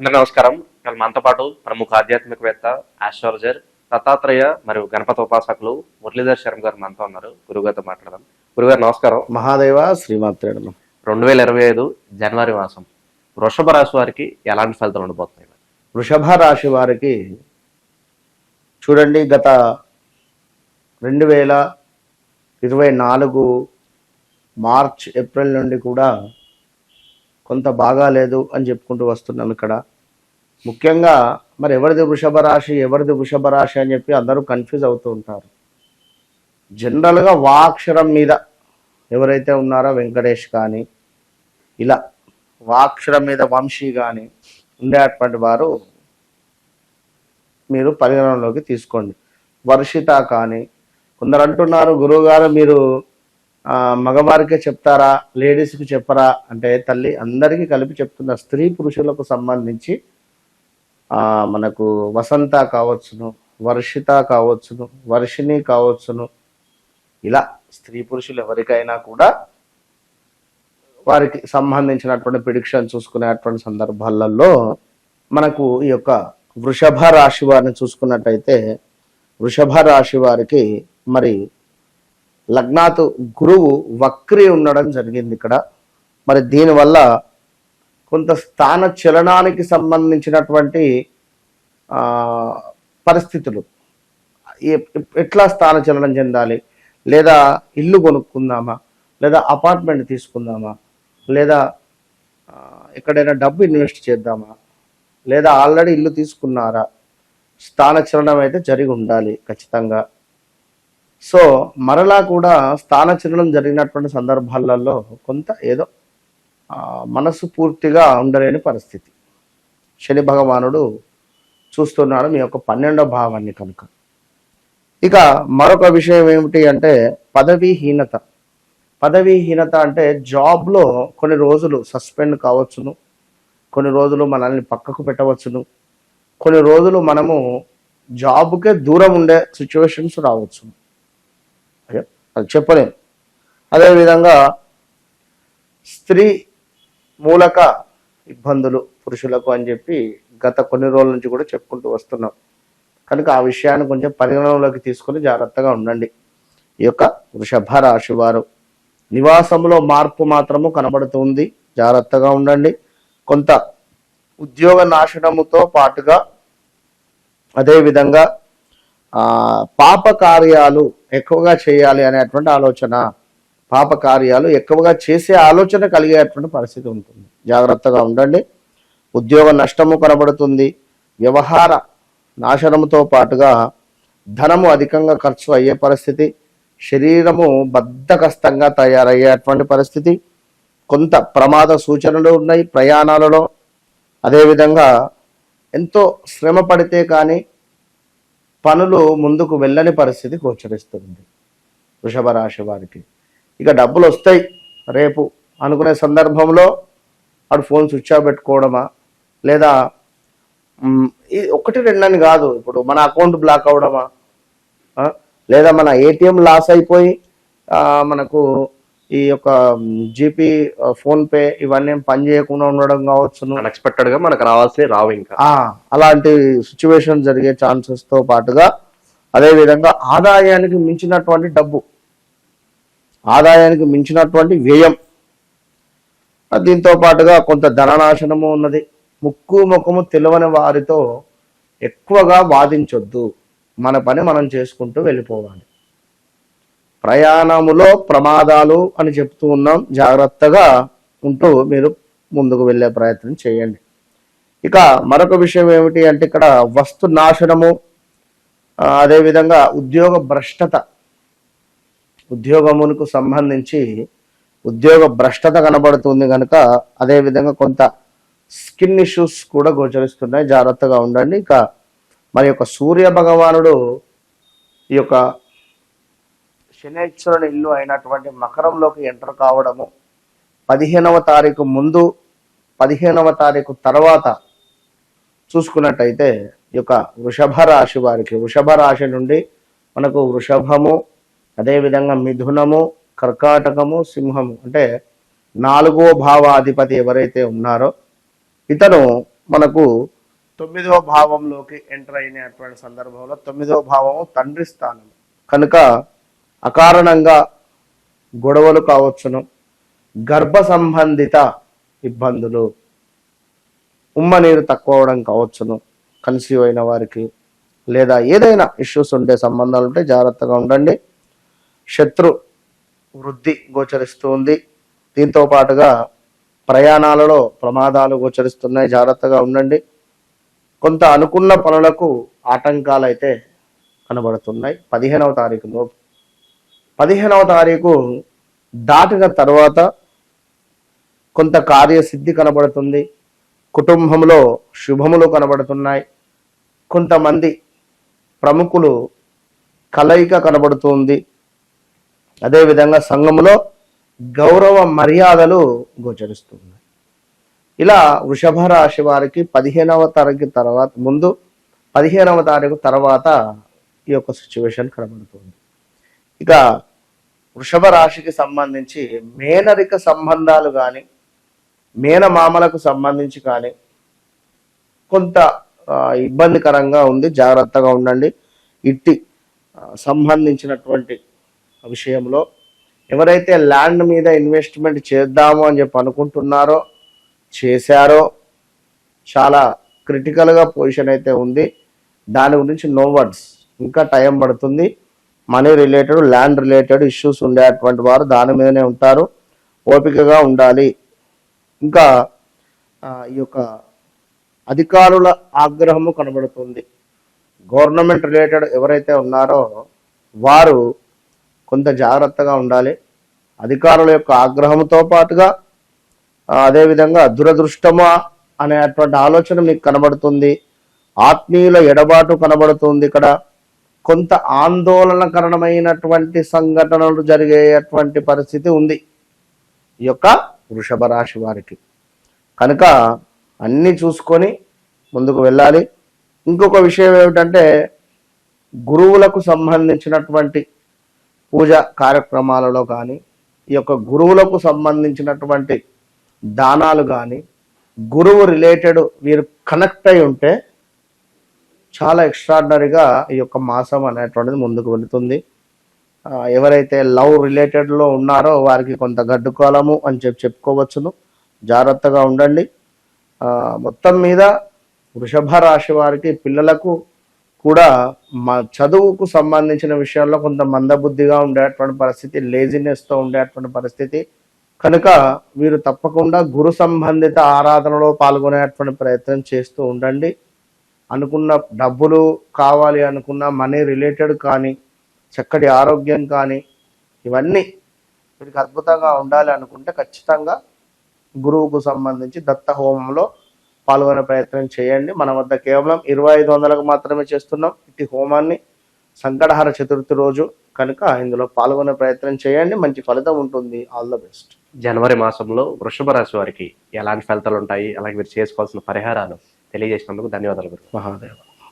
అందరికీ నమస్కారం. ఇవాళ మనతో పాటు ప్రముఖ ఆధ్యాత్మికవేత్త, ఆస్ట్రాలజర్, దత్తాత్రేయ మరియు గణపతి ఉపాసకులు మురళీధర్ శర్మ గారు మనతో ఉన్నారు. గురుగారితో మాట్లాడదాం. గురుగారు నమస్కారం. మహాదేవ శ్రీమాత్రే నమః. 2025 జనవరి మాసం వృషభ రాశి వారికి ఎలాంటి ఫలితాలు ఉండబోతున్నాయి? వృషభ రాశి వారికి చూడండి, గత 2024 మార్చ్ ఏప్రిల్ నుండి కూడా కొంత బాగాలేదు అని చెప్పుకుంటూ వస్తున్నాం. ఇక్కడ ముఖ్యంగా మరి ఎవరిది వృషభ రాశి అని చెప్పి అందరూ కన్ఫ్యూజ్ అవుతూ ఉంటారు. జనరల్గా వాక్షరం మీద ఎవరైతే ఉన్నారో వెంకటేష్ కానీ ఇలా వాక్షరం మీద వంశీ కానీ ఉండేటువంటి వారు మీరు పరిగణనలోకి తీసుకోండి. వర్షిత కానీ కొందరు అంటున్నారు, గురువుగారు మీరు మగవారికే చెప్తారా, లేడీస్కి చెప్పరా అంటే తల్లి అందరికీ కలిపి చెప్తున్న. స్త్రీ పురుషులకు సంబంధించి మనకు వసంత కావచ్చును, వర్షిత కావచ్చును, వర్షిణి కావచ్చును, ఇలా స్త్రీ పురుషులు ఎవరికైనా కూడా వారికి సంబంధించినటువంటి ప్రిడిక్షన్ చూసుకునేటువంటి సందర్భాలలో మనకు ఈ యొక్క వృషభ రాశి వారిని చూసుకున్నట్టయితే వృషభ రాశి వారికి మరి లగ్నాతు గురువు వక్రి ఉండడం జరిగింది ఇక్కడ. మరి దీనివల్ల కొంత స్థాన చలనానికి సంబంధించినటువంటి పరిస్థితులు, ఎట్లా స్థాన చలనం చెందాలి, లేదా ఇల్లు కొనుక్కుందామా, లేదా అపార్ట్మెంట్ తీసుకుందామా, లేదా ఎక్కడైనా డబ్బు ఇన్వెస్ట్ చేద్దామా, లేదా ఆల్రెడీ ఇల్లు తీసుకున్నారా, స్థాన చలనం అయితే జరిగి ఉండాలి ఖచ్చితంగా. సో మరలా కూడా స్థాన చలనం జరిగినటువంటి సందర్భాలలో కొంత ఏదో మనసు పూర్తిగా ఉండలేని పరిస్థితి శని భగవానుడు చూస్తున్నాడు మీ యొక్క 12వ భావాన్ని కనుక. ఇక మరొక విషయం ఏమిటి అంటే పదవీహీనత. పదవీహీనత అంటే జాబ్లో కొన్ని రోజులు సస్పెండ్ కావచ్చును, కొన్ని రోజులు మనల్ని పక్కకు పెట్టవచ్చును, కొన్ని రోజులు మనము జాబ్కే దూరం ఉండే సిచ్యువేషన్స్ రావచ్చు, అది చెప్పలేము. అదేవిధంగా స్త్రీ మూలక ఇబ్బందులు పురుషులకు అని చెప్పి గత కొన్ని రోజుల నుంచి కూడా చెప్పుకుంటూ వస్తున్నాం. కనుక ఆ విషయాన్ని కొంచెం పరిగణనలోకి తీసుకొని జాగ్రత్తగా ఉండండి. ఈ యొక్క వృషభ రాశి వారు నివాసంలో మార్పు మాత్రము కనబడుతుంది, జాగ్రత్తగా ఉండండి. కొంత ఉద్యోగ నాశనముతో పాటుగా అదేవిధంగా పాప కార్యాలు ఎక్కువగా చేయాలి అనేటువంటి ఆలోచన, పాప కార్యాలు ఎక్కువగా చేసే ఆలోచన కలిగేటువంటి పరిస్థితి ఉంటుంది, జాగ్రత్తగా ఉండండి. ఉద్యోగ నష్టము కనబడుతుంది, వ్యవహార నాశనముతో పాటుగా ధనము అధికంగా ఖర్చు అయ్యే పరిస్థితి, శరీరము బద్ధకస్తంగా తయారయ్యేటువంటి పరిస్థితి, కొంత ప్రమాద సూచనలు ఉన్నాయి ప్రయాణాలలో. అదేవిధంగా ఎంతో శ్రమ పడితే కానీ పనులు ముందుకు వెళ్ళని పరిస్థితి గోచరిస్తుంది వృషభ రాశి వారికి. ఇక డబ్బులు వస్తాయి రేపు అనుకునే సందర్భంలో అటు ఫోన్ స్విచ్ ఆఫ్ పెట్టుకోవడమా, లేదా ఒకటి రెండని కాదు, ఇప్పుడు మన అకౌంట్ బ్లాక్ అవడమా, లేదా మన ఏటీఎం లాస్ అయిపోయి మనకు ఈ యొక్క జీపీ, ఫోన్పే ఇవన్నీ పని చేయకుండా ఉండడం కావచ్చును. అన్ఎక్స్పెక్టెడ్ గా మనకు రావాల్సి రావు, ఇంకా అలాంటి సిచ్యువేషన్ జరిగే ఛాన్సెస్ తో పాటుగా అదేవిధంగా ఆదాయానికి మించినటువంటి డబ్బు, ఆదాయానికి మించినటువంటి వ్యయం, దీంతో పాటుగా కొంత ధననాశనము ఉన్నది. ముక్కు ముఖము తెలియని వారితో ఎక్కువగా వాదించొద్దు, మన పని మనం చేసుకుంటూ వెళ్ళిపోవాలి. ప్రయాణములో ప్రమాదాలు అని చెప్తూ ఉన్నాం, జాగ్రత్తగా ఉంటూ మీరు ముందుకు వెళ్ళే ప్రయత్నం చేయండి. ఇక మరొక విషయం ఏమిటి అంటే ఇక్కడ వస్తు నాశనము, అదేవిధంగా ఉద్యోగ భ్రష్టత, ఉద్యోగమునకు సంబంధించి ఉద్యోగ భ్రష్టత కనబడుతుంది కనుక అదేవిధంగా కొంత స్కిన్ ఇష్యూస్ కూడా గోచరిస్తున్నాయి, జాగ్రత్తగా ఉండండి. ఇక మరి యొక్క సూర్య భగవానుడు ఈ యొక్క శనైశ్వరుని ఇల్లు అయినటువంటి మకరంలోకి ఎంటర్ కావడము 15వ తారీఖు ముందు 15వ తారీఖు తర్వాత చూసుకున్నట్టయితే ఈ యొక్క వృషభ రాశి వారికి, వృషభ రాశి నుండి మనకు వృషభము, అదేవిధంగా మిథునము, కర్కాటకము, సింహము అంటే 4వ భావాధిపతి ఎవరైతే ఉన్నారో ఇతను మనకు 9వ భావంలోకి ఎంటర్ అయినటువంటి సందర్భంలో 9వ భావము తండ్రి స్థానం కనుక అకారణంగా గొడవలు కావచ్చును, గర్భ సంబంధిత ఇబ్బందులు, ఉమ్మ నీరు తక్కువ అవడం కావచ్చును కన్సీవ్ అయిన వారికి, లేదా ఏదైనా ఇష్యూస్ ఉంటే సంబంధాలు ఉంటే జాగ్రత్తగా ఉండండి. శత్రు వృద్ధి గోచరిస్తూ ఉంది. దీంతో పాటుగా ప్రయాణాలలో ప్రమాదాలు గోచరిస్తున్నాయి, జాగ్రత్తగా ఉండండి. కొంత అనుకున్న పనులకు ఆటంకాలు అయితే కనబడుతున్నాయి 15వ తారీఖు లోపు. 15వ తారీఖు దాటిన తర్వాత కొంత కార్యసిద్ధి కనబడుతుంది, కుటుంబంలో శుభములు కనబడుతున్నాయి, కొంతమంది ప్రముఖులు కలయిక కనబడుతుంది, అదేవిధంగా సంఘములో గౌరవ మర్యాదలు గోచరిస్తున్నాయి. ఇలా వృషభ రాశి వారికి 15వ తారీఖు తర్వాత ముందు 15వ తారీఖు తర్వాత ఈ యొక్క సిచ్యువేషన్ కనబడుతుంది. ఇక వృషభ రాశికి సంబంధించి మేనరిక సంబంధాలు కానీ మేనమామలకు సంబంధించి కానీ కొంత ఇబ్బందికరంగా ఉంది, జాగ్రత్తగా ఉండండి. ఇట్టి సంబంధించినటువంటి విషయంలో ఎవరైతే ల్యాండ్ మీద ఇన్వెస్ట్మెంట్ చేద్దాము అని చెప్పి అనుకుంటున్నారో చేశారో చాలా క్రిటికల్గా పొజిషన్ అయితే ఉంది. దాని గురించి నో వర్డ్స్, ఇంకా టైం పడుతుంది. Money related land related issues ఉండేటువంటి వారు దాని మీదనే ఉంటారు, ఓపికగా ఉండాలి. ఇంకా ఈ యొక్క అధికారుల ఆగ్రహము కనబడుతుంది. గవర్నమెంట్ రిలేటెడ్ ఎవరైతే ఉన్నారో వారు కొంత జాగ్రత్తగా ఉండాలి. అధికారుల యొక్క ఆగ్రహంతో పాటుగా అదేవిధంగా దురదృష్టమా అనేటువంటి ఆలోచన మీకు కనబడుతుంది. ఆత్మీయుల ఎడబాటు కనబడుతుంది. ఇక్కడ కొంత ఆందోళనకరమైనటువంటి సంఘటనలు జరిగేటువంటి పరిస్థితి ఉంది ఈ యొక్క వృషభ రాశి వారికి. కనుక అన్నీ చూసుకొని ముందుకు వెళ్ళాలి. ఇంకొక విషయం ఏమిటంటే గురువులకు సంబంధించినటువంటి పూజ కార్యక్రమాలలో కానీ ఈ యొక్క గురువులకు సంబంధించినటువంటి దానాలు కానీ గురువు రిలేటెడ్ మీరు కనెక్ట్ అయి ఉంటే చాలా ఎక్స్ట్రాడినరీగా ఈ యొక్క మాసం అనేటువంటిది ముందుకు వెళుతుంది. ఎవరైతే లవ్ రిలేటెడ్లో ఉన్నారో వారికి కొంత గడ్డుకాలము అని చెప్పుకోవచ్చును, జాగ్రత్తగా ఉండండి. మొత్తం మీద వృషభ రాశి వారికి పిల్లలకు కూడా చదువుకు సంబంధించిన విషయాల్లో కొంత మందబుద్ధిగా ఉండేటువంటి పరిస్థితి, లేజినెస్తో ఉండేటువంటి పరిస్థితి. కనుక వీరు తప్పకుండా గురు సంబంధిత ఆరాధనలో పాల్గొనేటువంటి ప్రయత్నం చేస్తూ ఉండండి. అనుకున్న డబ్బులు కావాలి అనుకున్న మనీ రిలేటెడ్ కానీ చక్కటి ఆరోగ్యం కానీ ఇవన్నీ వీరికి అద్భుతంగా ఉండాలి అనుకుంటే ఖచ్చితంగా గురువుకు సంబంధించి దత్త హోమంలో పాల్గొనే ప్రయత్నం చేయండి. మన వద్ద కేవలం 2500కు మాత్రమే చేస్తున్నాం ఇట్టి హోమాన్ని సంకటహర చతుర్థి రోజు. కనుక ఇందులో పాల్గొనే ప్రయత్నం చేయండి, మంచి ఫలితం ఉంటుంది. All the best. జనవరి మాసంలో వృషభ రాశి వారికి ఎలాంటి ఫలితాలు ఉంటాయి, అలాగే మీరు చేసుకోవాల్సిన పరిహారాలు తెలియజేసినందుకు ధన్యవాదాలు గురు. మహాదేవ.